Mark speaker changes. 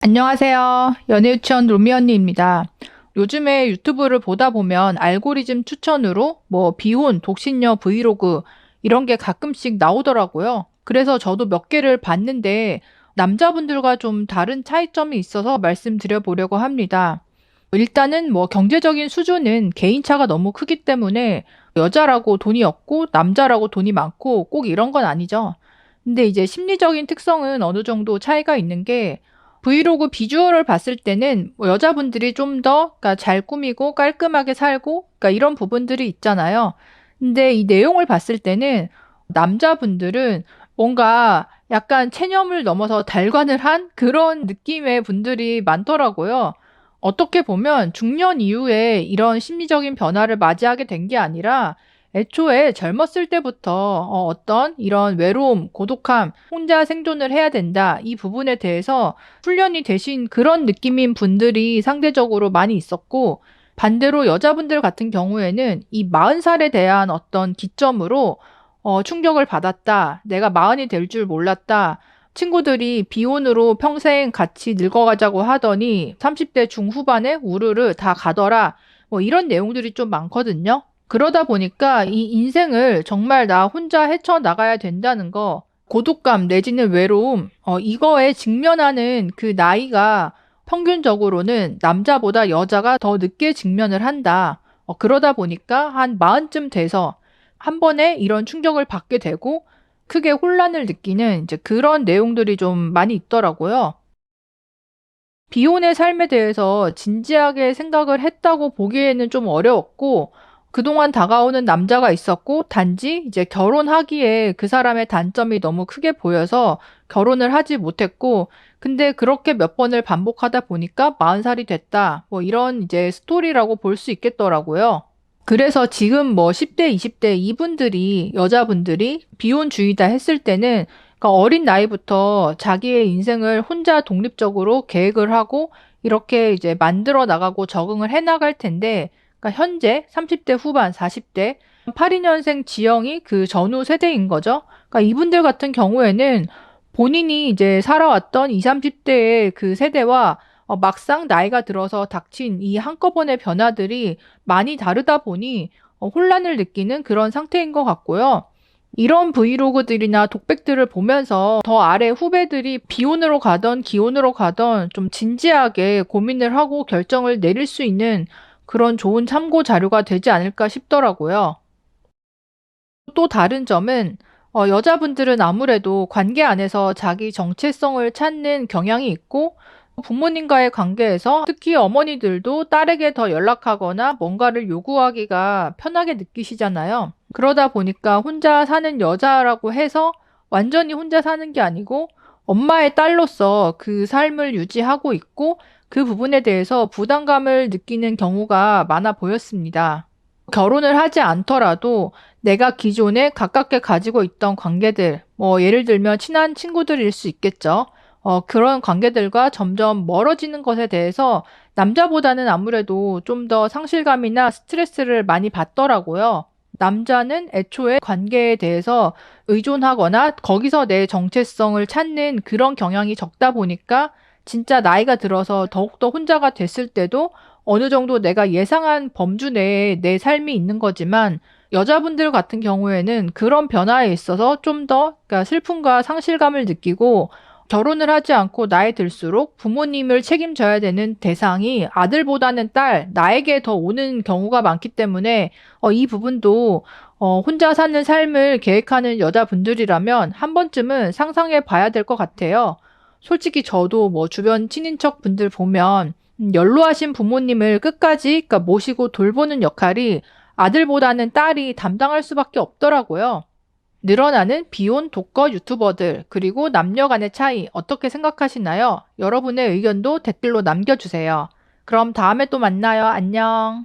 Speaker 1: 안녕하세요. 연애유치원 로미 언니입니다. 요즘에 유튜브를 보다 보면 알고리즘 추천으로 비혼, 독신녀 브이로그 이런 게 가끔씩 나오더라고요. 그래서 저도 몇 개를 봤는데 남자분들과 좀 다른 차이점이 있어서 말씀드려보려고 합니다. 일단은 경제적인 수준은 개인차가 너무 크기 때문에 여자라고 돈이 없고 남자라고 돈이 많고 꼭 이런 건 아니죠. 근데 이제 심리적인 특성은 어느 정도 차이가 있는 게 브이로그 비주얼을 봤을 때는 여자분들이 좀 더 잘 꾸미고 깔끔하게 살고 이런 부분들이 있잖아요. 근데 이 내용을 봤을 때는 남자분들은 뭔가 약간 체념을 넘어서 달관을 한 그런 느낌의 분들이 많더라고요. 어떻게 보면 중년 이후에 이런 심리적인 변화를 맞이하게 된 게 아니라 애초에 젊었을 때부터 어떤 이런 외로움, 고독함, 혼자 생존을 해야 된다. 이 부분에 대해서 훈련이 되신 그런 느낌인 분들이 상대적으로 많이 있었고, 반대로 여자분들 같은 경우에는 이 40살에 대한 어떤 기점으로 충격을 받았다. 내가 40이 될 줄 몰랐다. 친구들이 비혼으로 평생 같이 늙어가자고 하더니 30대 중후반에 우르르 다 가더라. 이런 내용들이 좀 많거든요. 그러다 보니까 이 인생을 정말 나 혼자 헤쳐나가야 된다는 거, 고독감 내지는 외로움, 이거에 직면하는 그 나이가 평균적으로는 남자보다 여자가 더 늦게 직면을 한다. 그러다 보니까 한 40쯤 돼서 한 번에 이런 충격을 받게 되고 크게 혼란을 느끼는 이제 그런 내용들이 좀 많이 있더라고요. 비혼의 삶에 대해서 진지하게 생각을 했다고 보기에는 좀 어려웠고, 그동안 다가오는 남자가 있었고, 단지 이제 결혼하기에 그 사람의 단점이 너무 크게 보여서 결혼을 하지 못했고, 근데 그렇게 몇 번을 반복하다 보니까 40살이 됐다. 이런 이제 스토리라고 볼 수 있겠더라고요. 그래서 지금 10대, 20대 이분들이, 여자분들이 비혼주의다 했을 때는 어린 나이부터 자기의 인생을 혼자 독립적으로 계획을 하고 이렇게 이제 만들어 나가고 적응을 해 나갈 텐데, 현재 30대 후반, 40대, 82년생 지형이 그 전후 세대인 거죠. 이분들 같은 경우에는 본인이 이제 살아왔던 20, 30대의 그 세대와 막상 나이가 들어서 닥친 이 한꺼번의 변화들이 많이 다르다 보니 혼란을 느끼는 그런 상태인 것 같고요. 이런 브이로그들이나 독백들을 보면서 더 아래 후배들이 비혼으로 가던 기혼으로 가던 좀 진지하게 고민을 하고 결정을 내릴 수 있는 그런 좋은 참고 자료가 되지 않을까 싶더라고요. 또 다른 점은 여자분들은 아무래도 관계 안에서 자기 정체성을 찾는 경향이 있고 부모님과의 관계에서 특히 어머니들도 딸에게 더 연락하거나 뭔가를 요구하기가 편하게 느끼시잖아요. 그러다 보니까 혼자 사는 여자라고 해서 완전히 혼자 사는 게 아니고 엄마의 딸로서 그 삶을 유지하고 있고 그 부분에 대해서 부담감을 느끼는 경우가 많아 보였습니다. 결혼을 하지 않더라도 내가 기존에 가깝게 가지고 있던 관계들, 예를 들면 친한 친구들일 수 있겠죠. 그런 관계들과 점점 멀어지는 것에 대해서 남자보다는 아무래도 좀 더 상실감이나 스트레스를 많이 받더라고요. 남자는 애초에 관계에 대해서 의존하거나 거기서 내 정체성을 찾는 그런 경향이 적다 보니까 진짜 나이가 들어서 더욱더 혼자가 됐을 때도 어느 정도 내가 예상한 범주 내에 내 삶이 있는 거지만 여자분들 같은 경우에는 그런 변화에 있어서 좀 더 슬픔과 상실감을 느끼고 결혼을 하지 않고 나이 들수록 부모님을 책임져야 되는 대상이 아들보다는 딸, 나에게 더 오는 경우가 많기 때문에 이 부분도 혼자 사는 삶을 계획하는 여자분들이라면 한 번쯤은 상상해 봐야 될 것 같아요. 솔직히 저도 주변 친인척 분들 보면 연로하신 부모님을 끝까지 모시고 돌보는 역할이 아들보다는 딸이 담당할 수밖에 없더라고요. 늘어나는 비혼 독거 유튜버들, 그리고 남녀 간의 차이 어떻게 생각하시나요? 여러분의 의견도 댓글로 남겨주세요. 그럼 다음에 또 만나요. 안녕.